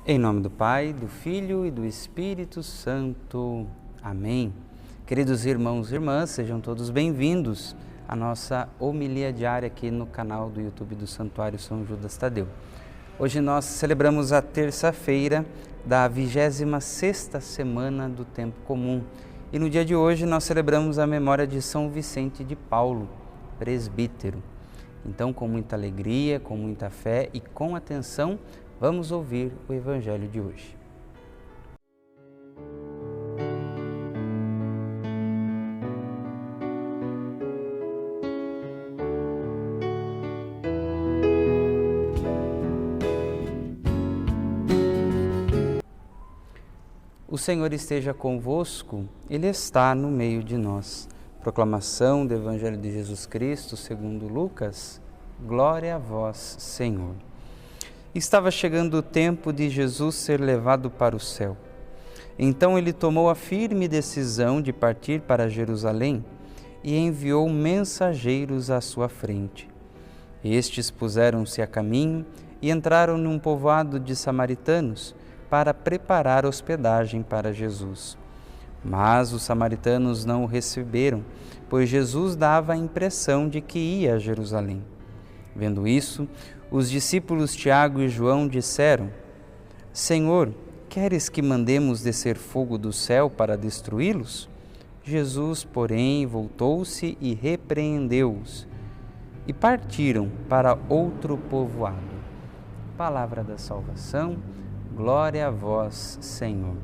Em nome do Pai, do Filho e do Espírito Santo. Amém. Queridos irmãos e irmãs, sejam todos bem-vindos à nossa homilia diária aqui no canal do YouTube do Santuário São Judas Tadeu. Hoje nós celebramos a terça-feira da 26ª semana do Tempo Comum. E no dia de hoje nós celebramos a memória de São Vicente de Paulo, presbítero. Então, com muita alegria, com muita fé e com atenção, vamos ouvir o Evangelho de hoje. O Senhor esteja convosco, Ele está no meio de nós. Proclamação do Evangelho de Jesus Cristo, segundo Lucas. Glória a vós, Senhor. Estava chegando o tempo de Jesus ser levado para o céu. Então ele tomou a firme decisão de partir para Jerusalém e enviou mensageiros à sua frente. Estes puseram-se a caminho e entraram num povoado de samaritanos para preparar hospedagem para Jesus. Mas os samaritanos não o receberam, pois Jesus dava a impressão de que ia a Jerusalém. Vendo isso, os discípulos Tiago e João disseram: Senhor, queres que mandemos descer fogo do céu para destruí-los? Jesus, porém, voltou-se e repreendeu-os. E partiram para outro povoado. Palavra da salvação, glória a vós, Senhor.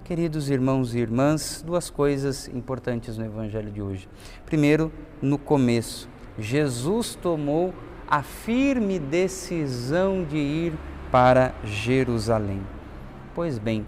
Queridos irmãos e irmãs, duas coisas importantes no Evangelho de hoje. Primeiro, no começo, Jesus tomou a firme decisão de ir para Jerusalém. Pois bem,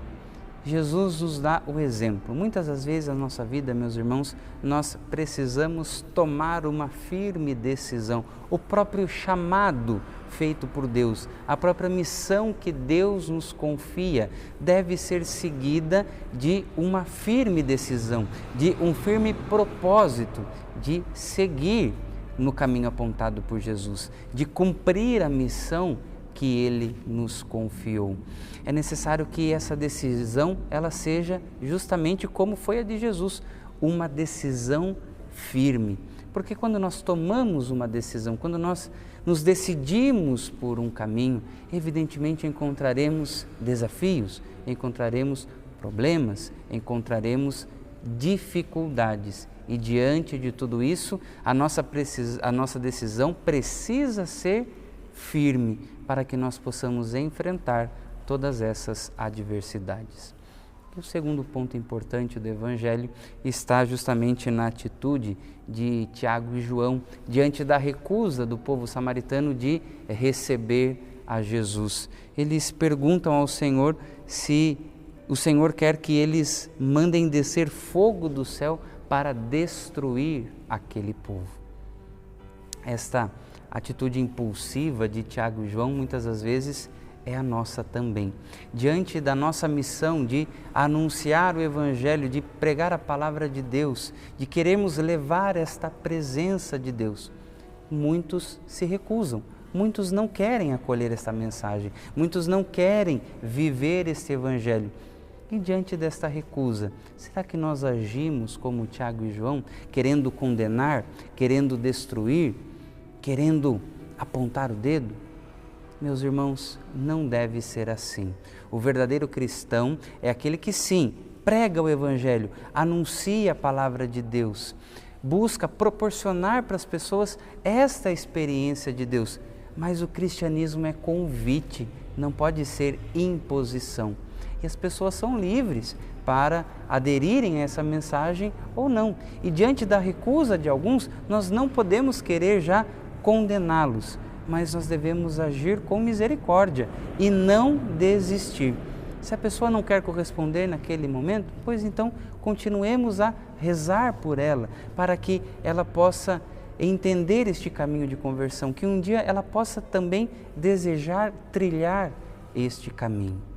Jesus nos dá o exemplo. Muitas das vezes na nossa vida, meus irmãos, nós precisamos tomar uma firme decisão. O próprio chamado feito por Deus, a própria missão que Deus nos confia, deve ser seguida de uma firme decisão, de um firme propósito de seguir no caminho apontado por Jesus, de cumprir a missão que Ele nos confiou. É necessário que essa decisão ela seja justamente como foi a de Jesus, uma decisão firme. Porque quando nós tomamos uma decisão, quando nós nos decidimos por um caminho, evidentemente encontraremos desafios, encontraremos problemas, encontraremos dificuldades. E diante de tudo isso, a nossa decisão precisa ser firme para que nós possamos enfrentar todas essas adversidades. E o segundo ponto importante do Evangelho está justamente na atitude de Tiago e João diante da recusa do povo samaritano de receber a Jesus. Eles perguntam ao Senhor se o Senhor quer que eles mandem descer fogo do céu para destruir aquele povo. Esta atitude impulsiva de Tiago e João muitas das vezes é a nossa também. Diante da nossa missão de anunciar o Evangelho, de pregar a palavra de Deus, de queremos levar esta presença de Deus, muitos se recusam, muitos não querem acolher esta mensagem, muitos não querem viver este Evangelho. E diante desta recusa, será que nós agimos como Tiago e João, querendo condenar, querendo destruir, querendo apontar o dedo? Meus irmãos, não deve ser assim. O verdadeiro cristão é aquele que sim, prega o Evangelho, anuncia a palavra de Deus, busca proporcionar para as pessoas esta experiência de Deus. Mas o cristianismo é convite, não pode ser imposição. E as pessoas são livres para aderirem a essa mensagem ou não. E diante da recusa de alguns, nós não podemos querer já condená-los, mas nós devemos agir com misericórdia e não desistir. Se a pessoa não quer corresponder naquele momento, pois então continuemos a rezar por ela, para que ela possa entender este caminho de conversão, que um dia ela possa também desejar trilhar este caminho.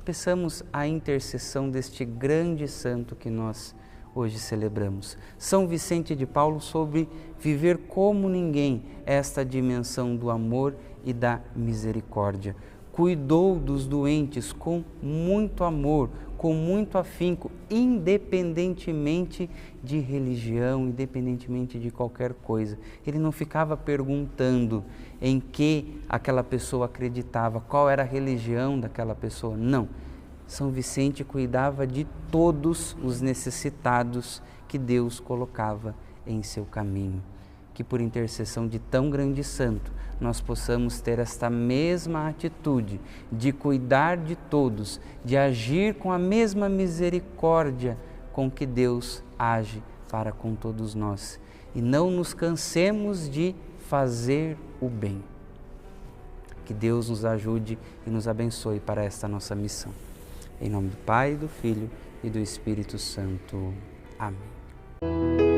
Peçamos a intercessão deste grande santo que nós hoje celebramos. São Vicente de Paulo, sobre viver como ninguém esta dimensão do amor e da misericórdia. cuidou dos doentes com muito amor, com muito afinco, independentemente de religião, independentemente de qualquer coisa. Ele não ficava perguntando em que aquela pessoa acreditava, qual era a religião daquela pessoa. Não. São Vicente cuidava de todos os necessitados que Deus colocava em seu caminho. Que por intercessão de tão grande santo, nós possamos ter esta mesma atitude de cuidar de todos, de agir com a mesma misericórdia com que Deus age para com todos nós. E não nos cansemos de fazer o bem. Que Deus nos ajude e nos abençoe para esta nossa missão. Em nome do Pai, do Filho e do Espírito Santo. Amém.